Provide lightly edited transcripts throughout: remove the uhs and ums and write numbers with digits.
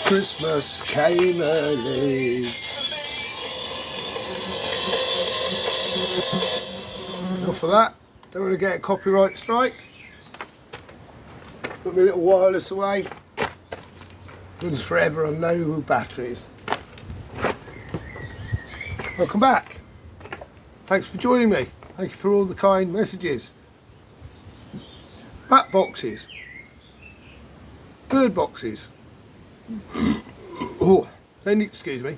Christmas came early. Enough of that. Don't want to get a copyright strike. Put my little wireless away. Runs forever on no batteries. Welcome back. Thanks for joining me. Thank you for all the kind messages. Bat boxes. Bird boxes. Oh, excuse me.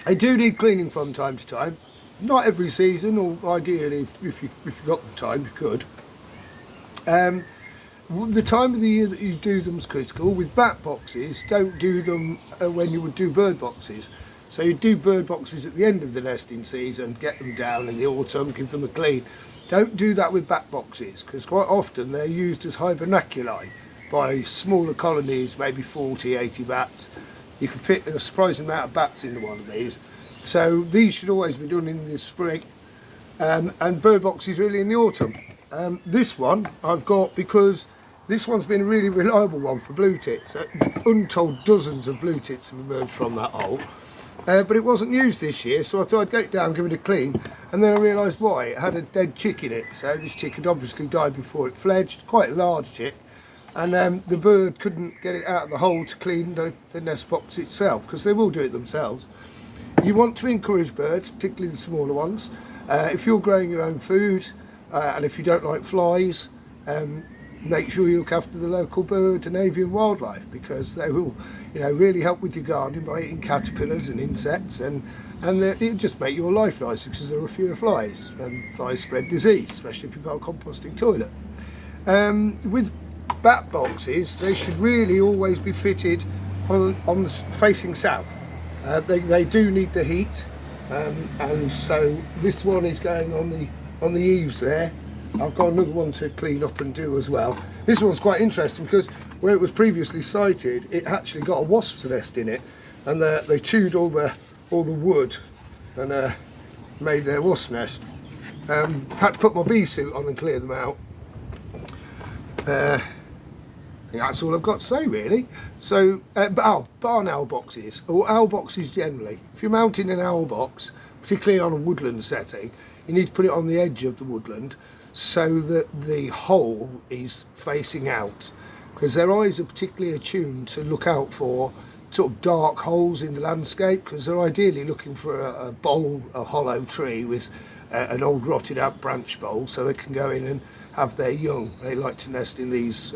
They do need cleaning from time to time. Not every season, or ideally, if you got the time, you could. The time of the year that you do them is critical. With bat boxes, don't do them when you would do bird boxes. So you do bird boxes at the end of the nesting season, get them down in the autumn, give them a clean. Don't do that with bat boxes, because quite often they're used as hibernaculi by smaller colonies, maybe 40, 80 bats. You can fit a surprising amount of bats into one of these. So these should always be done in the spring, and bird boxes really in the autumn. This one I've got because this one's been a really reliable one for blue tits. Untold dozens of blue tits have emerged from that hole. But it wasn't used this year, so I thought I'd get it down, give it a clean, and then I realised why. It had a dead chick in it, so this chick had obviously died before it fledged, quite a large chick, and the bird couldn't get it out of the hole to clean the nest box itself, because they will do it themselves. You want to encourage birds, particularly the smaller ones. If you're growing your own food, and if you don't like flies, make sure you look after the local bird and avian wildlife, because they will, really help with your gardening by eating caterpillars and insects, and it'll just make your life nicer because there are fewer flies, and flies spread disease, especially if you've got a composting toilet. With bat boxes, they should really always be fitted on the facing south. They do need the heat, and so this one is going on the eaves there. I've got another one to clean up and do as well. This one's quite interesting because where it was previously sited, it actually got a wasp's nest in it, and they chewed all the wood and made their wasp nest. Had to put my bee suit on and clear them out. I think that's all I've got to say really. So, barn owl boxes, or owl boxes generally. If you're mounting an owl box, particularly on a woodland setting, you need to put it on the edge of the woodland, so that the hole is facing out, because their eyes are particularly attuned to look out for sort of dark holes in the landscape, because they're ideally looking for a bowl, a hollow tree with an old rotted out branch bowl, so they can go in and have their young. They like to nest in these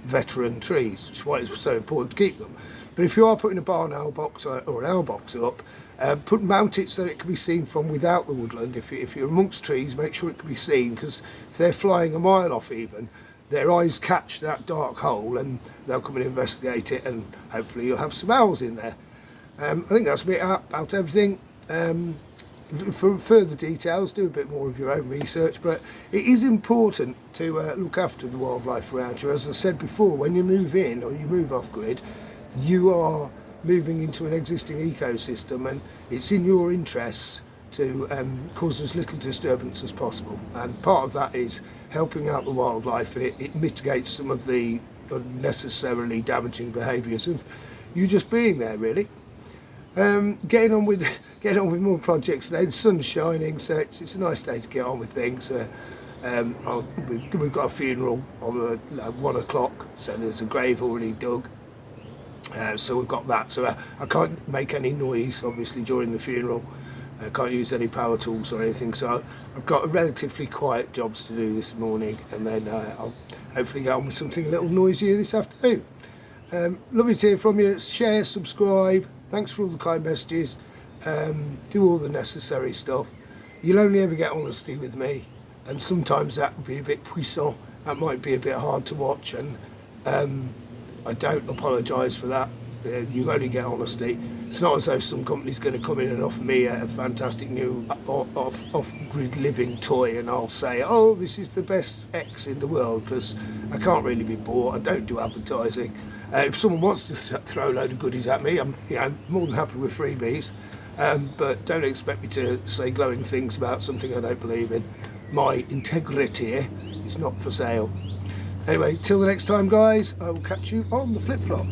veteran trees, which is why it's so important to keep them. But if you are putting a barn owl box or an owl box up, mount it so it can be seen from without the woodland. If you're amongst trees, make sure it can be seen, because if they're flying a mile off even, their eyes catch that dark hole and they'll come and investigate it, and hopefully you'll have some owls in there. I think that's a bit about everything. For further details, do a bit more of your own research, but it is important to look after the wildlife around you. As I said before, when you move in or you move off grid, you are moving into an existing ecosystem, and it's in your interests to cause as little disturbance as possible, and part of that is helping out the wildlife, and it mitigates some of the unnecessarily damaging behaviours of you just being there really. Getting on with more projects today. The sun's shining, so it's a nice day to get on with things. We've got a funeral on 1 o'clock, so there's a grave already dug. So we've got that, so I can't make any noise obviously during the funeral. I can't use any power tools or anything, so I've got relatively quiet jobs to do this morning, and then I'll hopefully get on with something a little noisier this afternoon. Lovely to hear from you. Share, subscribe. Thanks for all the kind messages. Do all the necessary stuff. You'll only ever get honesty with me, and sometimes that will be a bit puissant. That might be a bit hard to watch, and I don't apologise for that. You only get honesty. It's not as though some company's going to come in and offer me a fantastic new off-grid living toy, and I'll say, oh, this is the best X in the world, because I can't really be bought. I don't do advertising. If someone wants to throw a load of goodies at me, I'm more than happy with freebies. But don't expect me to say glowing things about something I don't believe in. My integrity is not for sale. Anyway, till the next time, guys, I will catch you on the flip-flop.